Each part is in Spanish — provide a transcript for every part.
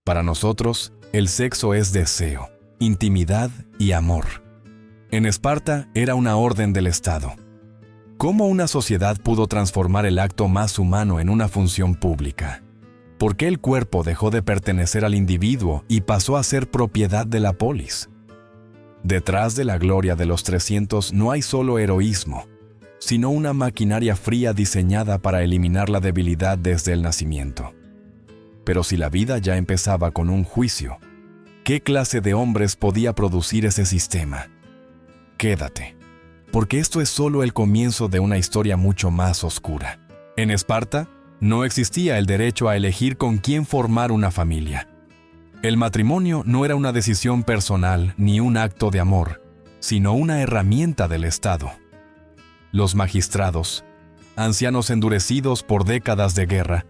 Para nosotros, el sexo es deseo, intimidad y amor. En Esparta era una orden del Estado. ¿Cómo una sociedad pudo transformar el acto más humano en una función pública? ¿Por qué el cuerpo dejó de pertenecer al individuo y pasó a ser propiedad de la polis? Detrás de la gloria de los 300 no hay solo heroísmo, sino una maquinaria fría diseñada para eliminar la debilidad desde el nacimiento. Pero si la vida ya empezaba con un juicio, ¿qué clase de hombres podía producir ese sistema? Quédate, porque esto es solo el comienzo de una historia mucho más oscura. En Esparta, no existía el derecho a elegir con quién formar una familia. El matrimonio no era una decisión personal ni un acto de amor, sino una herramienta del Estado. Los magistrados, ancianos endurecidos por décadas de guerra,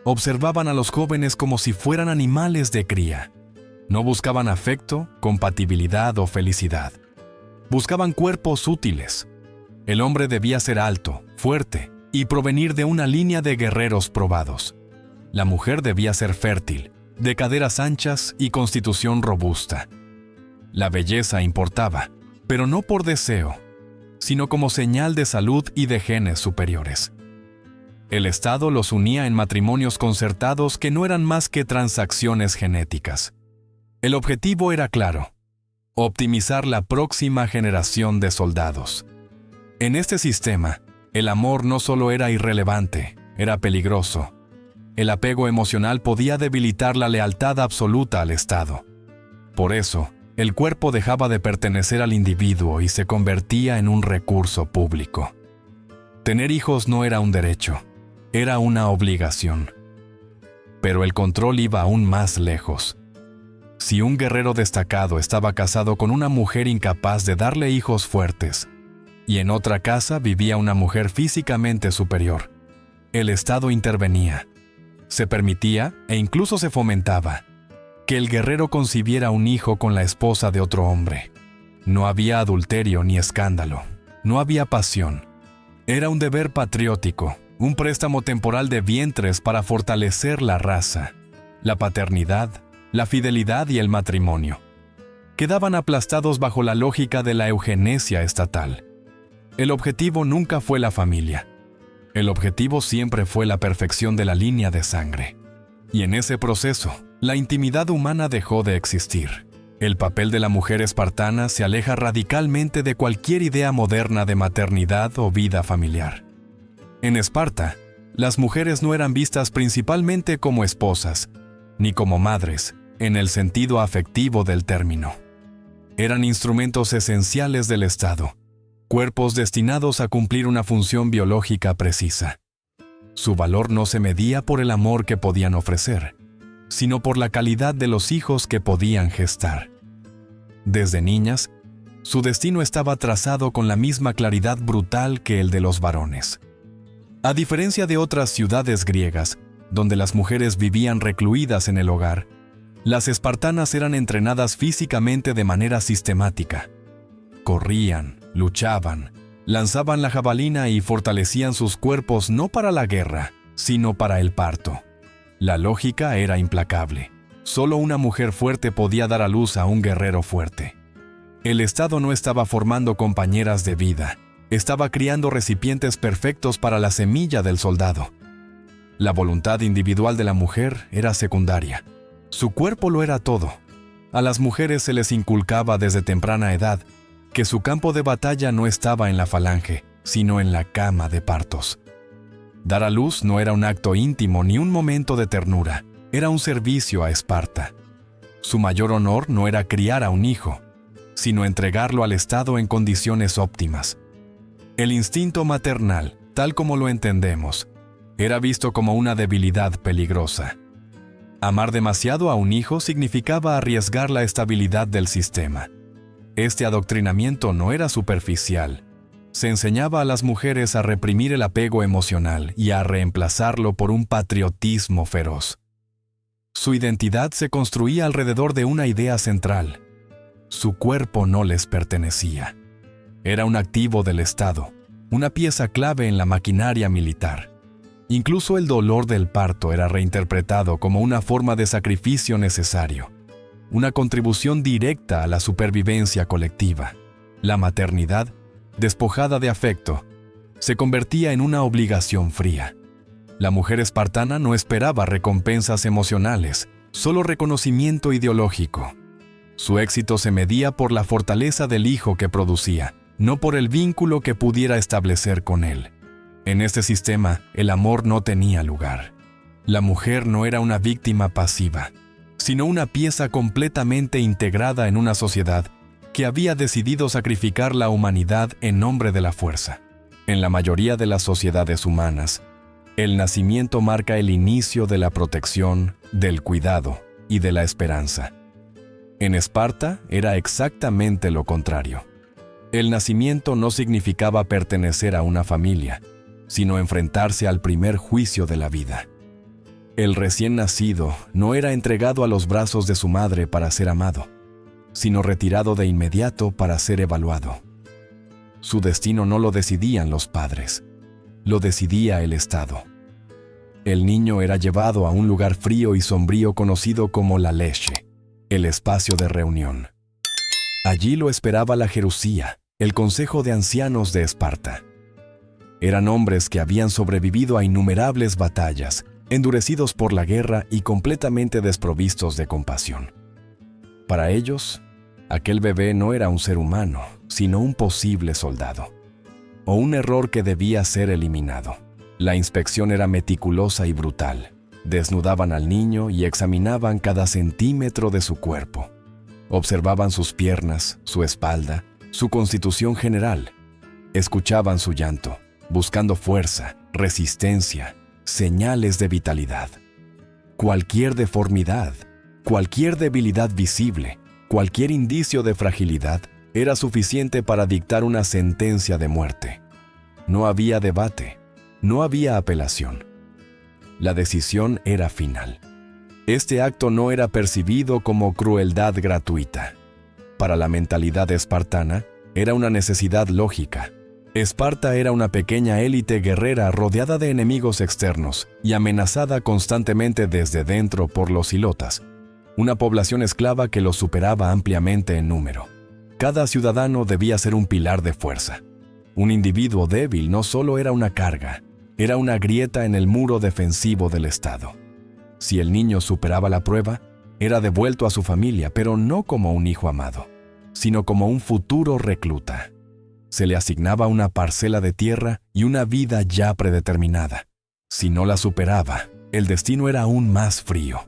observaban a los jóvenes como si fueran animales de cría. No buscaban afecto, compatibilidad o felicidad. Buscaban cuerpos útiles. El hombre debía ser alto, fuerte y provenir de una línea de guerreros probados. La mujer debía ser fértil, de caderas anchas y constitución robusta. La belleza importaba, pero no por deseo, sino como señal de salud y de genes superiores. El Estado los unía en matrimonios concertados que no eran más que transacciones genéticas. El objetivo era claro: optimizar la próxima generación de soldados. En este sistema, el amor no solo era irrelevante, era peligroso. El apego emocional podía debilitar la lealtad absoluta al Estado. Por eso, el cuerpo dejaba de pertenecer al individuo y se convertía en un recurso público. Tener hijos no era un derecho, era una obligación. Pero el control iba aún más lejos. Si un guerrero destacado estaba casado con una mujer incapaz de darle hijos fuertes, y en otra casa vivía una mujer físicamente superior, el Estado intervenía. Se permitía, e incluso se fomentaba, que el guerrero concibiera un hijo con la esposa de otro hombre. No había adulterio ni escándalo, no había pasión. Era un deber patriótico, un préstamo temporal de vientres para fortalecer la raza, la paternidad, la fidelidad y el matrimonio. Quedaban aplastados bajo la lógica de la eugenesia estatal. El objetivo nunca fue la familia. El objetivo siempre fue la perfección de la línea de sangre. Y en ese proceso, la intimidad humana dejó de existir. El papel de la mujer espartana se aleja radicalmente de cualquier idea moderna de maternidad o vida familiar. En Esparta, las mujeres no eran vistas principalmente como esposas, ni como madres, en el sentido afectivo del término. Eran instrumentos esenciales del Estado, cuerpos destinados a cumplir una función biológica precisa. Su valor no se medía por el amor que podían ofrecer, sino por la calidad de los hijos que podían gestar. Desde niñas, su destino estaba trazado con la misma claridad brutal que el de los varones. A diferencia de otras ciudades griegas, donde las mujeres vivían recluidas en el hogar, las espartanas eran entrenadas físicamente de manera sistemática. Corrían, luchaban, lanzaban la jabalina y fortalecían sus cuerpos no para la guerra, sino para el parto. La lógica era implacable. Solo una mujer fuerte podía dar a luz a un guerrero fuerte. El Estado no estaba formando compañeras de vida, estaba criando recipientes perfectos para la semilla del soldado. La voluntad individual de la mujer era secundaria. Su cuerpo lo era todo. A las mujeres se les inculcaba desde temprana edad que su campo de batalla no estaba en la falange, sino en la cama de partos. Dar a luz no era un acto íntimo ni un momento de ternura, era un servicio a Esparta. Su mayor honor no era criar a un hijo, sino entregarlo al Estado en condiciones óptimas. El instinto maternal, tal como lo entendemos, era visto como una debilidad peligrosa. Amar demasiado a un hijo significaba arriesgar la estabilidad del sistema. Este adoctrinamiento no era superficial. Se enseñaba a las mujeres a reprimir el apego emocional y a reemplazarlo por un patriotismo feroz. Su identidad se construía alrededor de una idea central. Su cuerpo no les pertenecía. Era un activo del Estado, una pieza clave en la maquinaria militar. Incluso el dolor del parto era reinterpretado como una forma de sacrificio necesario, una contribución directa a la supervivencia colectiva. La maternidad, despojada de afecto, se convertía en una obligación fría. La mujer espartana no esperaba recompensas emocionales, solo reconocimiento ideológico. Su éxito se medía por la fortaleza del hijo que producía, no por el vínculo que pudiera establecer con él. En este sistema, el amor no tenía lugar. La mujer no era una víctima pasiva, sino una pieza completamente integrada en una sociedad que había decidido sacrificar la humanidad en nombre de la fuerza. En la mayoría de las sociedades humanas, el nacimiento marca el inicio de la protección, del cuidado y de la esperanza. En Esparta era exactamente lo contrario. El nacimiento no significaba pertenecer a una familia, sino enfrentarse al primer juicio de la vida. El recién nacido no era entregado a los brazos de su madre para ser amado, sino retirado de inmediato para ser evaluado. Su destino no lo decidían los padres, lo decidía el Estado. El niño era llevado a un lugar frío y sombrío conocido como la Lesche, el espacio de reunión. Allí lo esperaba la Jerusía, el consejo de ancianos de Esparta. Eran hombres que habían sobrevivido a innumerables batallas, endurecidos por la guerra y completamente desprovistos de compasión. Para ellos, aquel bebé no era un ser humano, sino un posible soldado, o un error que debía ser eliminado. La inspección era meticulosa y brutal. Desnudaban al niño y examinaban cada centímetro de su cuerpo. Observaban sus piernas, su espalda, su constitución general. Escuchaban su llanto, buscando fuerza, resistencia, señales de vitalidad. Cualquier deformidad, cualquier debilidad visible, cualquier indicio de fragilidad era suficiente para dictar una sentencia de muerte. No había debate, no había apelación. La decisión era final. Este acto no era percibido como crueldad gratuita. Para la mentalidad espartana, era una necesidad lógica. Esparta era una pequeña élite guerrera rodeada de enemigos externos y amenazada constantemente desde dentro por los ilotas, una población esclava que los superaba ampliamente en número. Cada ciudadano debía ser un pilar de fuerza. Un individuo débil no solo era una carga, era una grieta en el muro defensivo del Estado. Si el niño superaba la prueba, era devuelto a su familia, pero no como un hijo amado, sino como un futuro recluta. Se le asignaba una parcela de tierra y una vida ya predeterminada. Si no la superaba, el destino era aún más frío.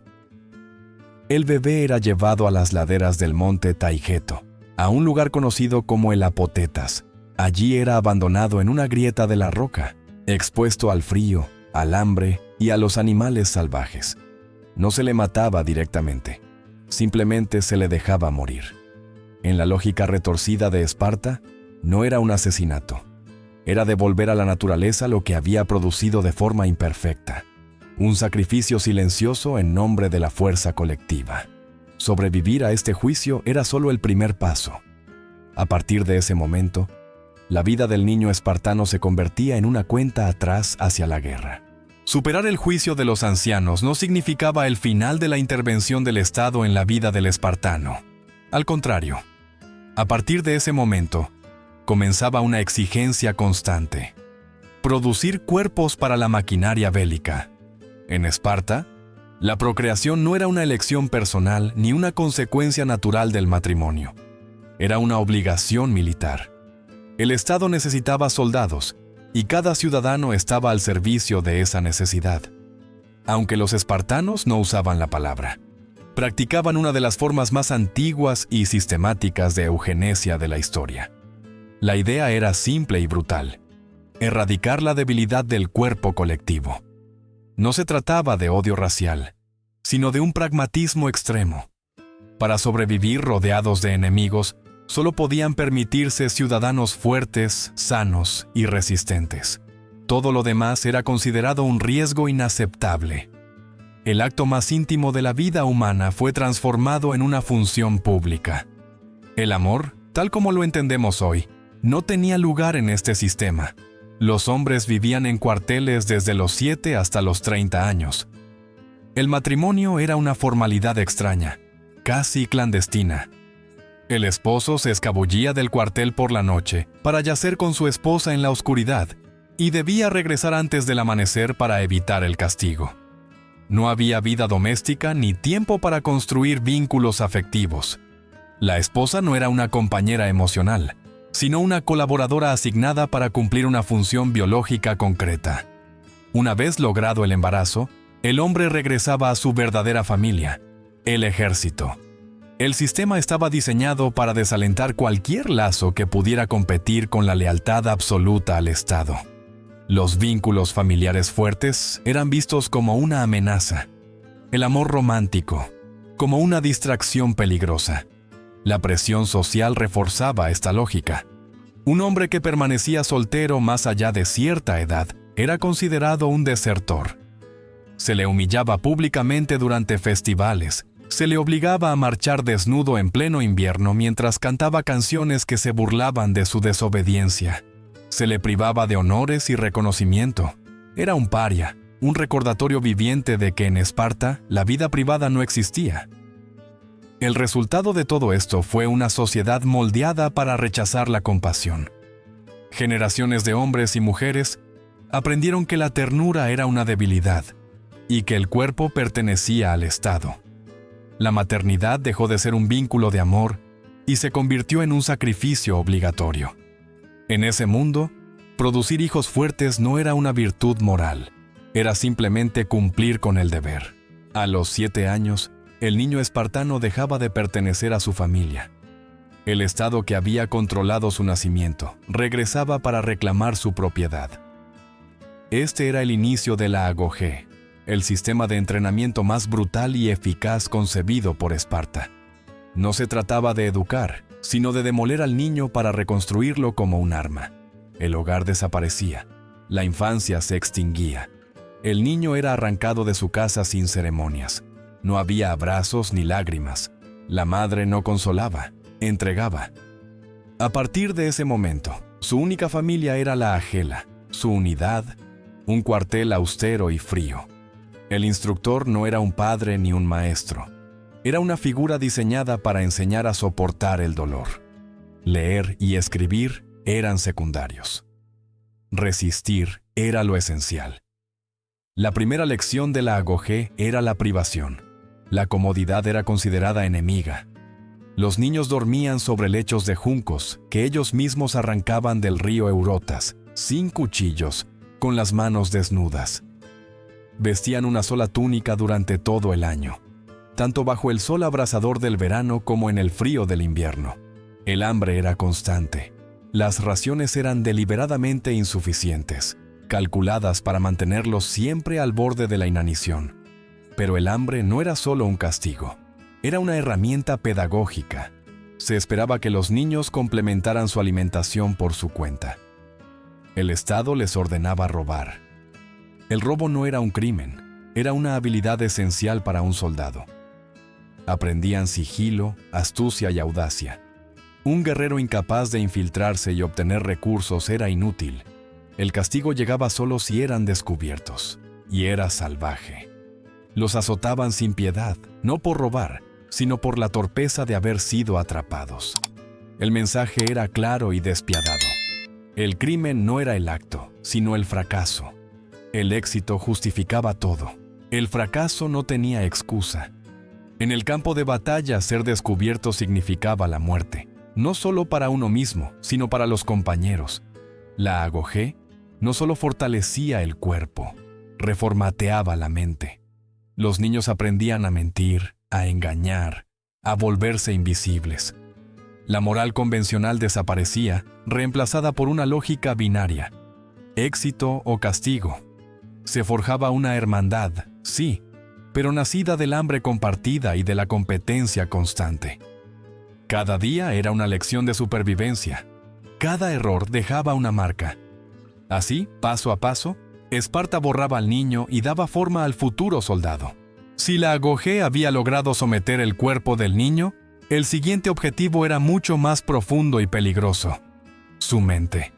El bebé era llevado a las laderas del monte Taigeto, a un lugar conocido como el Apotetas. Allí era abandonado en una grieta de la roca, expuesto al frío, al hambre y a los animales salvajes. No se le mataba directamente, simplemente se le dejaba morir. En la lógica retorcida de Esparta, no era un asesinato. Era devolver a la naturaleza lo que había producido de forma imperfecta. Un sacrificio silencioso en nombre de la fuerza colectiva. Sobrevivir a este juicio era solo el primer paso. A partir de ese momento, la vida del niño espartano se convertía en una cuenta atrás hacia la guerra. Superar el juicio de los ancianos no significaba el final de la intervención del Estado en la vida del espartano. Al contrario, a partir de ese momento, comenzaba una exigencia constante: producir cuerpos para la maquinaria bélica. En Esparta, la procreación no era una elección personal ni una consecuencia natural del matrimonio. Era una obligación militar. El Estado necesitaba soldados, y cada ciudadano estaba al servicio de esa necesidad. Aunque los espartanos no usaban la palabra, practicaban una de las formas más antiguas y sistemáticas de eugenesia de la historia. La idea era simple y brutal: erradicar la debilidad del cuerpo colectivo. No se trataba de odio racial, sino de un pragmatismo extremo. Para sobrevivir rodeados de enemigos, solo podían permitirse ciudadanos fuertes, sanos y resistentes. Todo lo demás era considerado un riesgo inaceptable. El acto más íntimo de la vida humana fue transformado en una función pública. El amor, tal como lo entendemos hoy, no tenía lugar en este sistema. Los hombres vivían en cuarteles desde los 7 hasta los 30 años. El matrimonio era una formalidad extraña, casi clandestina. El esposo se escabullía del cuartel por la noche para yacer con su esposa en la oscuridad y debía regresar antes del amanecer para evitar el castigo. No había vida doméstica ni tiempo para construir vínculos afectivos. La esposa no era una compañera emocional, sino una colaboradora asignada para cumplir una función biológica concreta. Una vez logrado el embarazo, el hombre regresaba a su verdadera familia, el ejército. El sistema estaba diseñado para desalentar cualquier lazo que pudiera competir con la lealtad absoluta al Estado. Los vínculos familiares fuertes eran vistos como una amenaza, el amor romántico como una distracción peligrosa. La presión social reforzaba esta lógica. Un hombre que permanecía soltero más allá de cierta edad era considerado un desertor. Se le humillaba públicamente durante festivales, se le obligaba a marchar desnudo en pleno invierno mientras cantaba canciones que se burlaban de su desobediencia. Se le privaba de honores y reconocimiento. Era un paria, un recordatorio viviente de que en Esparta la vida privada no existía. El resultado de todo esto fue una sociedad moldeada para rechazar la compasión. Generaciones de hombres y mujeres aprendieron que la ternura era una debilidad y que el cuerpo pertenecía al Estado. La maternidad dejó de ser un vínculo de amor y se convirtió en un sacrificio obligatorio. En ese mundo, producir hijos fuertes no era una virtud moral, era simplemente cumplir con el deber. A los 7 años, el niño espartano dejaba de pertenecer a su familia. El Estado que había controlado su nacimiento regresaba para reclamar su propiedad. Este era el inicio de la agogé, el sistema de entrenamiento más brutal y eficaz concebido por Esparta. No se trataba de educar, sino de demoler al niño para reconstruirlo como un arma. El hogar desaparecía, la infancia se extinguía. El niño era arrancado de su casa sin ceremonias. No había abrazos ni lágrimas. La madre no consolaba, entregaba. A partir de ese momento, su única familia era la agela, su unidad, un cuartel austero y frío. El instructor no era un padre ni un maestro. Era una figura diseñada para enseñar a soportar el dolor. Leer y escribir eran secundarios. Resistir era lo esencial. La primera lección de la agogé era la privación. La comodidad era considerada enemiga. Los niños dormían sobre lechos de juncos que ellos mismos arrancaban del río Eurotas, sin cuchillos, con las manos desnudas. Vestían una sola túnica durante todo el año, tanto bajo el sol abrasador del verano como en el frío del invierno. El hambre era constante. Las raciones eran deliberadamente insuficientes, calculadas para mantenerlos siempre al borde de la inanición. Pero el hambre no era solo un castigo, era una herramienta pedagógica. Se esperaba que los niños complementaran su alimentación por su cuenta. El Estado les ordenaba robar. El robo no era un crimen, era una habilidad esencial para un soldado. Aprendían sigilo, astucia y audacia. Un guerrero incapaz de infiltrarse y obtener recursos era inútil. El castigo llegaba solo si eran descubiertos, y era salvaje. Los azotaban sin piedad, no por robar, sino por la torpeza de haber sido atrapados. El mensaje era claro y despiadado. El crimen no era el acto, sino el fracaso. El éxito justificaba todo. El fracaso no tenía excusa. En el campo de batalla, ser descubierto significaba la muerte, no solo para uno mismo, sino para los compañeros. La agogé no solo fortalecía el cuerpo, reformateaba la mente. Los niños aprendían a mentir, a engañar, a volverse invisibles. La moral convencional desaparecía, reemplazada por una lógica binaria: éxito o castigo. Se forjaba una hermandad, sí, pero nacida del hambre compartida y de la competencia constante. Cada día era una lección de supervivencia. Cada error dejaba una marca. Así, paso a paso, Esparta borraba al niño y daba forma al futuro soldado. Si la agogé había logrado someter el cuerpo del niño, el siguiente objetivo era mucho más profundo y peligroso: su mente.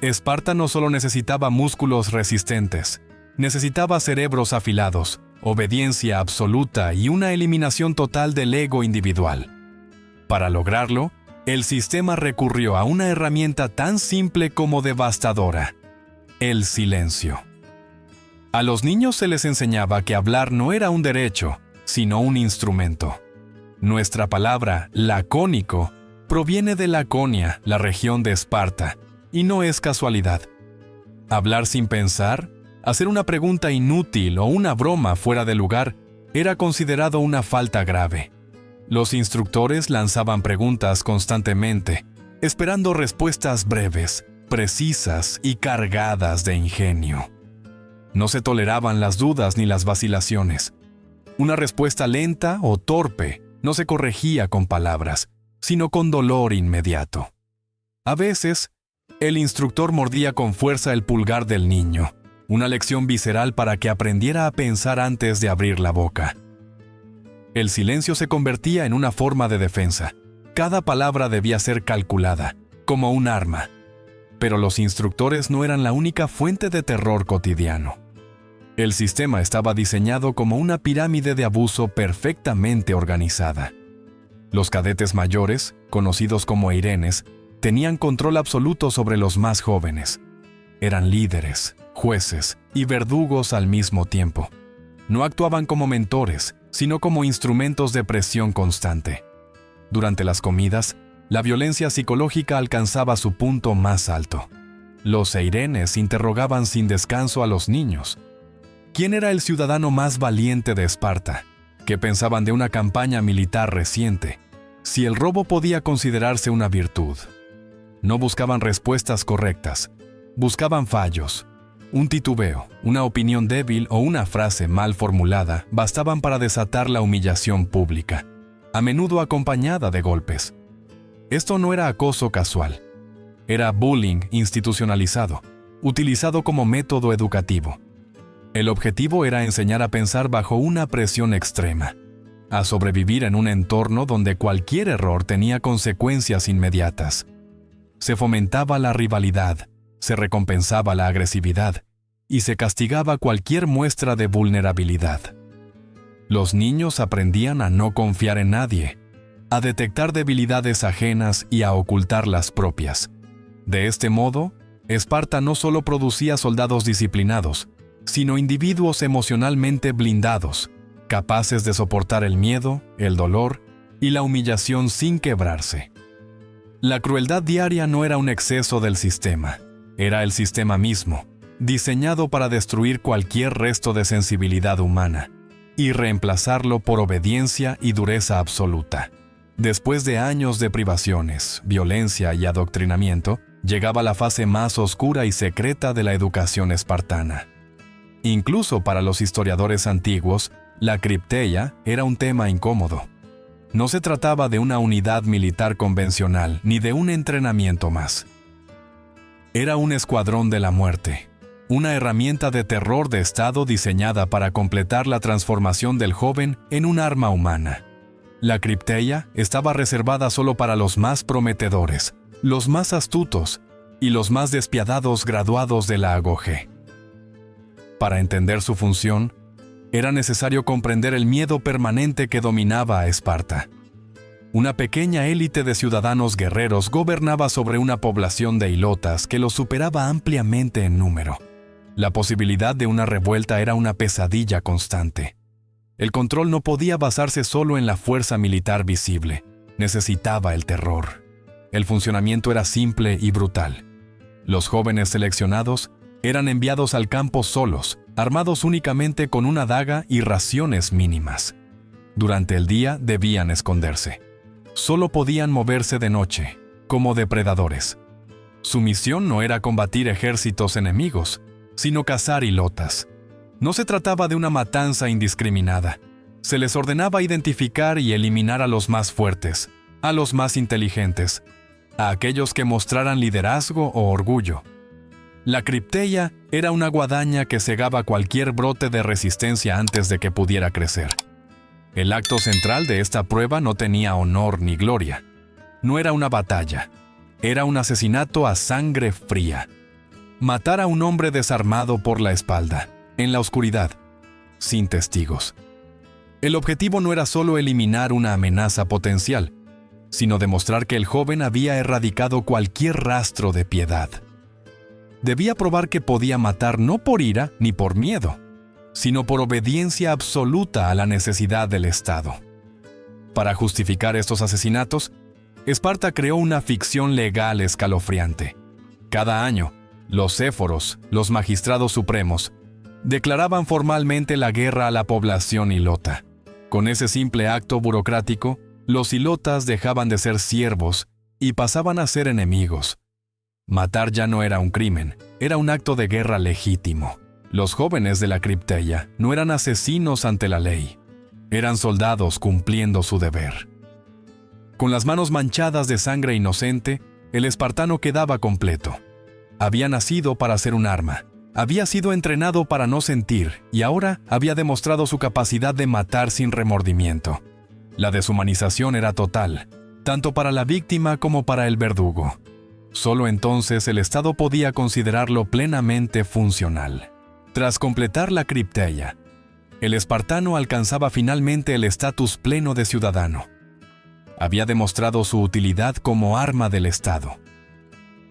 Esparta no solo necesitaba músculos resistentes, necesitaba cerebros afilados, obediencia absoluta y una eliminación total del ego individual. Para lograrlo, el sistema recurrió a una herramienta tan simple como devastadora: el silencio. A los niños se les enseñaba que hablar no era un derecho, sino un instrumento. Nuestra palabra lacónico proviene de Laconia, la región de Esparta, y no es casualidad. Hablar sin pensar, hacer una pregunta inútil o una broma fuera de lugar, era considerado una falta grave. Los instructores lanzaban preguntas constantemente, esperando respuestas breves, precisas y cargadas de ingenio. No se toleraban las dudas ni las vacilaciones. Una respuesta lenta o torpe no se corregía con palabras, sino con dolor inmediato. A veces, el instructor mordía con fuerza el pulgar del niño, una lección visceral para que aprendiera a pensar antes de abrir la boca. El silencio se convertía en una forma de defensa. Cada palabra debía ser calculada, como un arma. Pero los instructores no eran la única fuente de terror cotidiano. El sistema estaba diseñado como una pirámide de abuso perfectamente organizada. Los cadetes mayores, conocidos como eirenes, tenían control absoluto sobre los más jóvenes. Eran líderes, jueces y verdugos al mismo tiempo. No actuaban como mentores, sino como instrumentos de presión constante. Durante las comidas, la violencia psicológica alcanzaba su punto más alto. Los eirenes interrogaban sin descanso a los niños. ¿Quién era el ciudadano más valiente de Esparta? ¿Qué pensaban de una campaña militar reciente? Si el robo podía considerarse una virtud. No buscaban respuestas correctas, buscaban fallos. Un titubeo, una opinión débil o una frase mal formulada bastaban para desatar la humillación pública, a menudo acompañada de golpes. Esto no era acoso casual, era bullying institucionalizado, utilizado como método educativo. El objetivo era enseñar a pensar bajo una presión extrema, a sobrevivir en un entorno donde cualquier error tenía consecuencias inmediatas. Se fomentaba la rivalidad, se recompensaba la agresividad y se castigaba cualquier muestra de vulnerabilidad. Los niños aprendían a no confiar en nadie, a detectar debilidades ajenas y a ocultar las propias. De este modo, Esparta no solo producía soldados disciplinados, sino individuos emocionalmente blindados, capaces de soportar el miedo, el dolor y la humillación sin quebrarse. La crueldad diaria no era un exceso del sistema, era el sistema mismo, diseñado para destruir cualquier resto de sensibilidad humana y reemplazarlo por obediencia y dureza absoluta. Después de años de privaciones, violencia y adoctrinamiento, llegaba la fase más oscura y secreta de la educación espartana. Incluso para los historiadores antiguos, la cripteia era un tema incómodo. No se trataba de una unidad militar convencional ni de un entrenamiento más. Era un escuadrón de la muerte, una herramienta de terror de Estado diseñada para completar la transformación del joven en un arma humana. La cripteia estaba reservada solo para los más prometedores, los más astutos y los más despiadados graduados de la agoge. Para entender su función, era necesario comprender el miedo permanente que dominaba a Esparta. Una pequeña élite de ciudadanos guerreros gobernaba sobre una población de ilotas que los superaba ampliamente en número. La posibilidad de una revuelta era una pesadilla constante. El control no podía basarse solo en la fuerza militar visible, necesitaba el terror. El funcionamiento era simple y brutal. Los jóvenes seleccionados eran enviados al campo solos, armados únicamente con una daga y raciones mínimas. Durante el día debían esconderse. Solo podían moverse de noche, como depredadores. Su misión no era combatir ejércitos enemigos, sino cazar ilotas. No se trataba de una matanza indiscriminada. Se les ordenaba identificar y eliminar a los más fuertes, a los más inteligentes, a aquellos que mostraran liderazgo o orgullo. La cripteia era una guadaña que cegaba cualquier brote de resistencia antes de que pudiera crecer. El acto central de esta prueba no tenía honor ni gloria. No era una batalla. Era un asesinato a sangre fría, matar a un hombre desarmado por la espalda, en la oscuridad, sin testigos. El objetivo no era solo eliminar una amenaza potencial, sino demostrar que el joven había erradicado cualquier rastro de piedad. Debía probar que podía matar no por ira ni por miedo, sino por obediencia absoluta a la necesidad del Estado. Para justificar estos asesinatos, Esparta creó una ficción legal escalofriante. Cada año, los éforos, los magistrados supremos, declaraban formalmente la guerra a la población hilota. Con ese simple acto burocrático, los hilotas dejaban de ser siervos y pasaban a ser enemigos. Matar ya no era un crimen, era un acto de guerra legítimo. Los jóvenes de la Cripteia no eran asesinos ante la ley, eran soldados cumpliendo su deber. Con las manos manchadas de sangre inocente, el espartano quedaba completo. Había nacido para ser un arma, había sido entrenado para no sentir y ahora había demostrado su capacidad de matar sin remordimiento. La deshumanización era total, tanto para la víctima como para el verdugo. Solo entonces el Estado podía considerarlo plenamente funcional. Tras completar la Cripteia, el espartano alcanzaba finalmente el estatus pleno de ciudadano. Había demostrado su utilidad como arma del Estado.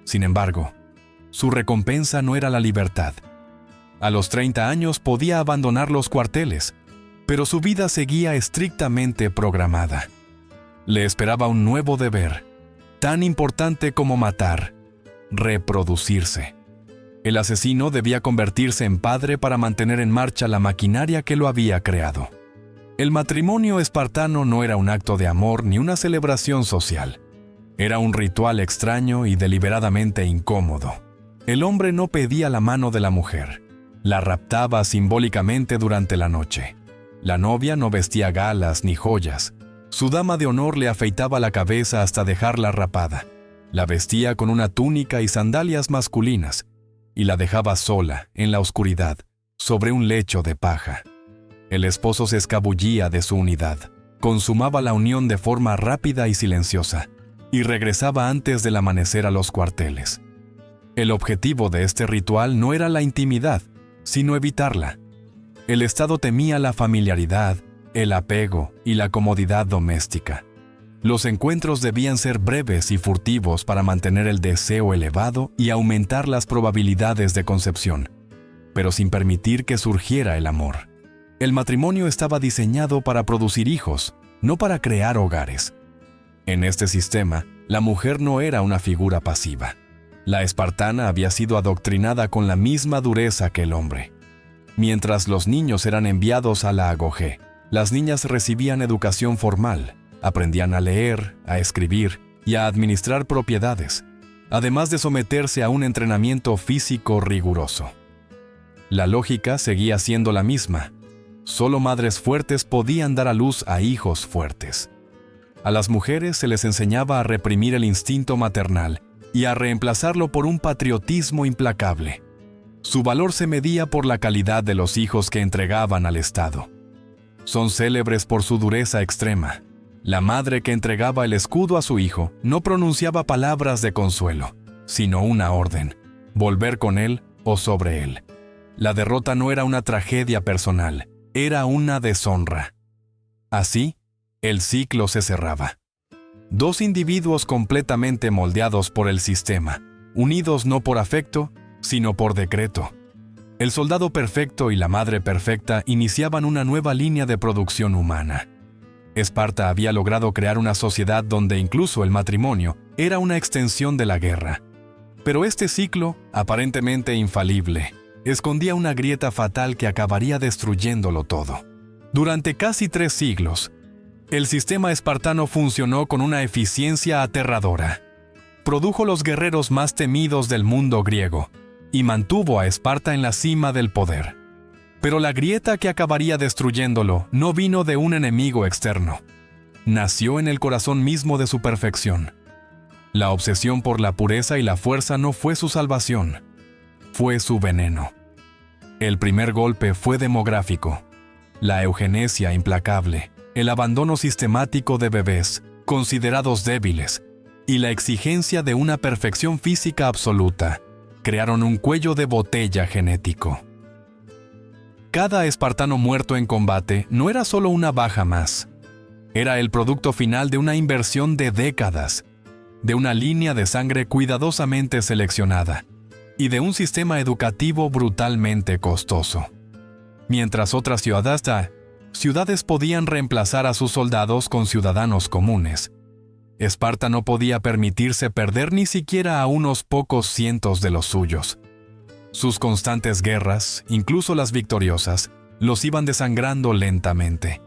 Sin embargo, su recompensa no era la libertad. A los 30 años podía abandonar los cuarteles, pero su vida seguía estrictamente programada. Le esperaba un nuevo deber, tan importante como matar: reproducirse. El asesino debía convertirse en padre para mantener en marcha la maquinaria que lo había creado. El matrimonio espartano no era un acto de amor ni una celebración social. Era un ritual extraño y deliberadamente incómodo. El hombre no pedía la mano de la mujer, la raptaba simbólicamente durante la noche. La novia no vestía galas ni joyas. Su dama de honor le afeitaba la cabeza hasta dejarla rapada. La vestía con una túnica y sandalias masculinas y la dejaba sola, en la oscuridad, sobre un lecho de paja. El esposo se escabullía de su unidad, consumaba la unión de forma rápida y silenciosa, y regresaba antes del amanecer a los cuarteles. El objetivo de este ritual no era la intimidad, sino evitarla. El Estado temía la familiaridad, el apego y la comodidad doméstica. Los encuentros debían ser breves y furtivos para mantener el deseo elevado y aumentar las probabilidades de concepción, pero sin permitir que surgiera el amor. El matrimonio estaba diseñado para producir hijos, no para crear hogares. En este sistema, la mujer no era una figura pasiva. La espartana había sido adoctrinada con la misma dureza que el hombre. Mientras los niños eran enviados a la agogé, las niñas recibían educación formal, aprendían a leer, a escribir y a administrar propiedades, además de someterse a un entrenamiento físico riguroso. La lógica seguía siendo la misma. Solo madres fuertes podían dar a luz a hijos fuertes. A las mujeres se les enseñaba a reprimir el instinto maternal y a reemplazarlo por un patriotismo implacable. Su valor se medía por la calidad de los hijos que entregaban al Estado. Son célebres por su dureza extrema. La madre que entregaba el escudo a su hijo no pronunciaba palabras de consuelo, sino una orden: volver con él o sobre él. La derrota no era una tragedia personal, era una deshonra. Así, el ciclo se cerraba. Dos individuos completamente moldeados por el sistema, unidos no por afecto, sino por decreto. El soldado perfecto y la madre perfecta iniciaban una nueva línea de producción humana. Esparta había logrado crear una sociedad donde incluso el matrimonio era una extensión de la guerra. Pero este ciclo, aparentemente infalible, escondía una grieta fatal que acabaría destruyéndolo todo. Durante casi 3 siglos, el sistema espartano funcionó con una eficiencia aterradora. Produjo los guerreros más temidos del mundo griego y mantuvo a Esparta en la cima del poder. Pero la grieta que acabaría destruyéndolo no vino de un enemigo externo. Nació en el corazón mismo de su perfección. La obsesión por la pureza y la fuerza no fue su salvación, fue su veneno. El primer golpe fue demográfico. La eugenesia implacable, el abandono sistemático de bebés, considerados débiles, y la exigencia de una perfección física absoluta, crearon un cuello de botella genético. Cada espartano muerto en combate no era solo una baja más. Era el producto final de una inversión de décadas, de una línea de sangre cuidadosamente seleccionada y de un sistema educativo brutalmente costoso. Mientras otras ciudades podían reemplazar a sus soldados con ciudadanos comunes, Esparta no podía permitirse perder ni siquiera a unos pocos cientos de los suyos. Sus constantes guerras, incluso las victoriosas, los iban desangrando lentamente.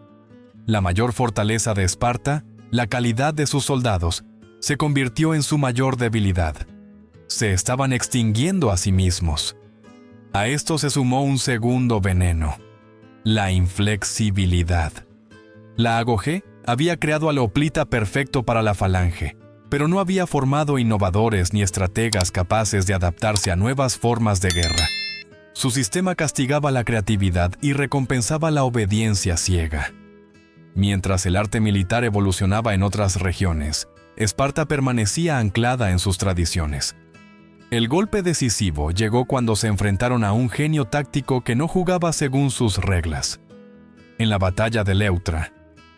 La mayor fortaleza de Esparta, la calidad de sus soldados, se convirtió en su mayor debilidad. Se estaban extinguiendo a sí mismos. A esto se sumó un segundo veneno: la inflexibilidad. La Agogé había creado al hoplita perfecto para la falange, pero no había formado innovadores ni estrategas capaces de adaptarse a nuevas formas de guerra. Su sistema castigaba la creatividad y recompensaba la obediencia ciega. Mientras el arte militar evolucionaba en otras regiones, Esparta permanecía anclada en sus tradiciones. El golpe decisivo llegó cuando se enfrentaron a un genio táctico que no jugaba según sus reglas. En la batalla de Leuctra,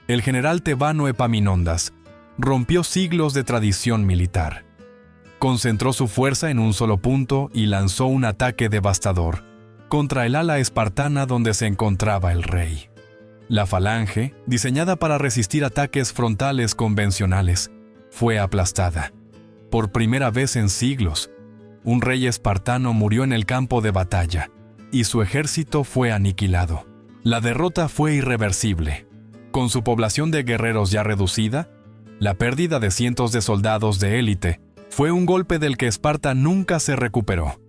el general tebano Epaminondas rompió siglos de tradición militar. Concentró su fuerza en un solo punto y lanzó un ataque devastador contra el ala espartana donde se encontraba el rey. La falange, diseñada para resistir ataques frontales convencionales, fue aplastada. Por primera vez en siglos, un rey espartano murió en el campo de batalla, y su ejército fue aniquilado. La derrota fue irreversible. Con su población de guerreros ya reducida, la pérdida de cientos de soldados de élite fue un golpe del que Esparta nunca se recuperó.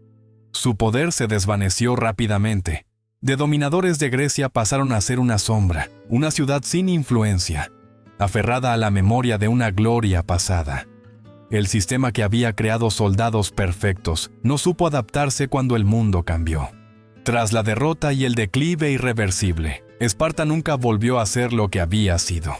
Su poder se desvaneció rápidamente. De dominadores de Grecia pasaron a ser una sombra, una ciudad sin influencia, aferrada a la memoria de una gloria pasada. El sistema que había creado soldados perfectos no supo adaptarse cuando el mundo cambió. Tras la derrota y el declive irreversible, Esparta nunca volvió a ser lo que había sido.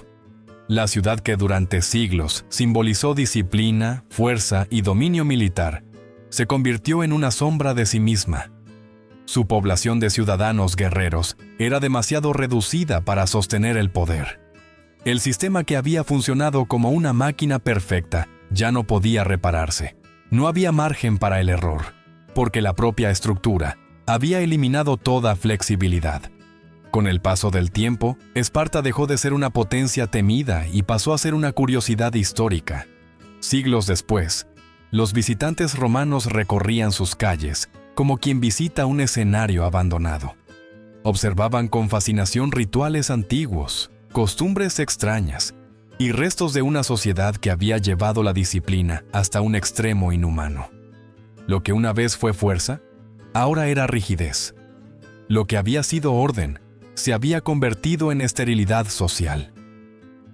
La ciudad que durante siglos simbolizó disciplina, fuerza y dominio militar, se convirtió en una sombra de sí misma. Su población de ciudadanos guerreros era demasiado reducida para sostener el poder. El sistema que había funcionado como una máquina perfecta ya no podía repararse. No había margen para el error, porque la propia estructura había eliminado toda flexibilidad. Con el paso del tiempo, Esparta dejó de ser una potencia temida y pasó a ser una curiosidad histórica. Siglos después, los visitantes romanos recorrían sus calles como quien visita un escenario abandonado. Observaban con fascinación rituales antiguos, costumbres extrañas y restos de una sociedad que había llevado la disciplina hasta un extremo inhumano. Lo que una vez fue fuerza, ahora era rigidez. Lo que había sido orden, se había convertido en esterilidad social.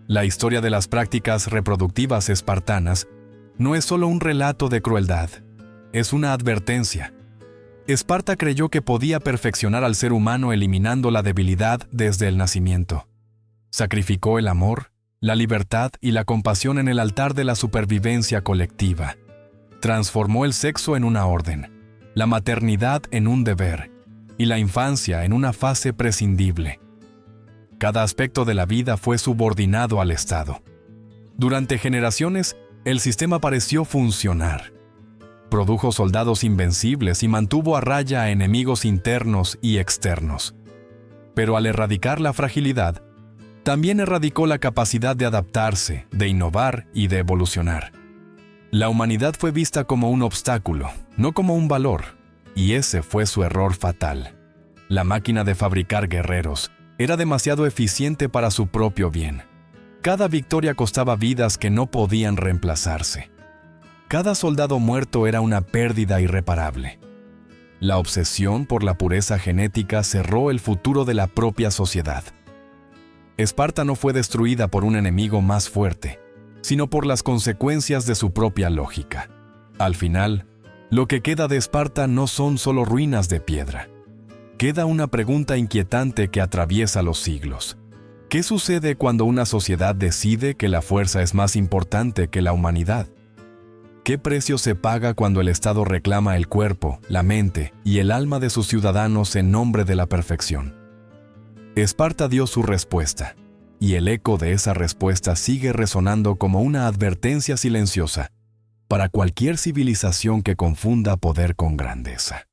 La historia de las prácticas reproductivas espartanas no es solo un relato de crueldad, es una advertencia. Esparta creyó que podía perfeccionar al ser humano eliminando la debilidad desde el nacimiento. Sacrificó el amor, la libertad y la compasión en el altar de la supervivencia colectiva. Transformó el sexo en una orden, la maternidad en un deber y la infancia en una fase prescindible. Cada aspecto de la vida fue subordinado al Estado. Durante generaciones, el sistema pareció funcionar. Produjo soldados invencibles y mantuvo a raya a enemigos internos y externos. Pero al erradicar la fragilidad, también erradicó la capacidad de adaptarse, de innovar y de evolucionar. La humanidad fue vista como un obstáculo, no como un valor, y ese fue su error fatal. La máquina de fabricar guerreros era demasiado eficiente para su propio bien. Cada victoria costaba vidas que no podían reemplazarse. Cada soldado muerto era una pérdida irreparable. La obsesión por la pureza genética cerró el futuro de la propia sociedad. Esparta no fue destruida por un enemigo más fuerte, sino por las consecuencias de su propia lógica. Al final, lo que queda de Esparta no son solo ruinas de piedra. Queda una pregunta inquietante que atraviesa los siglos. ¿Qué sucede cuando una sociedad decide que la fuerza es más importante que la humanidad? ¿Qué precio se paga cuando el Estado reclama el cuerpo, la mente y el alma de sus ciudadanos en nombre de la perfección? Esparta dio su respuesta, y el eco de esa respuesta sigue resonando como una advertencia silenciosa para cualquier civilización que confunda poder con grandeza.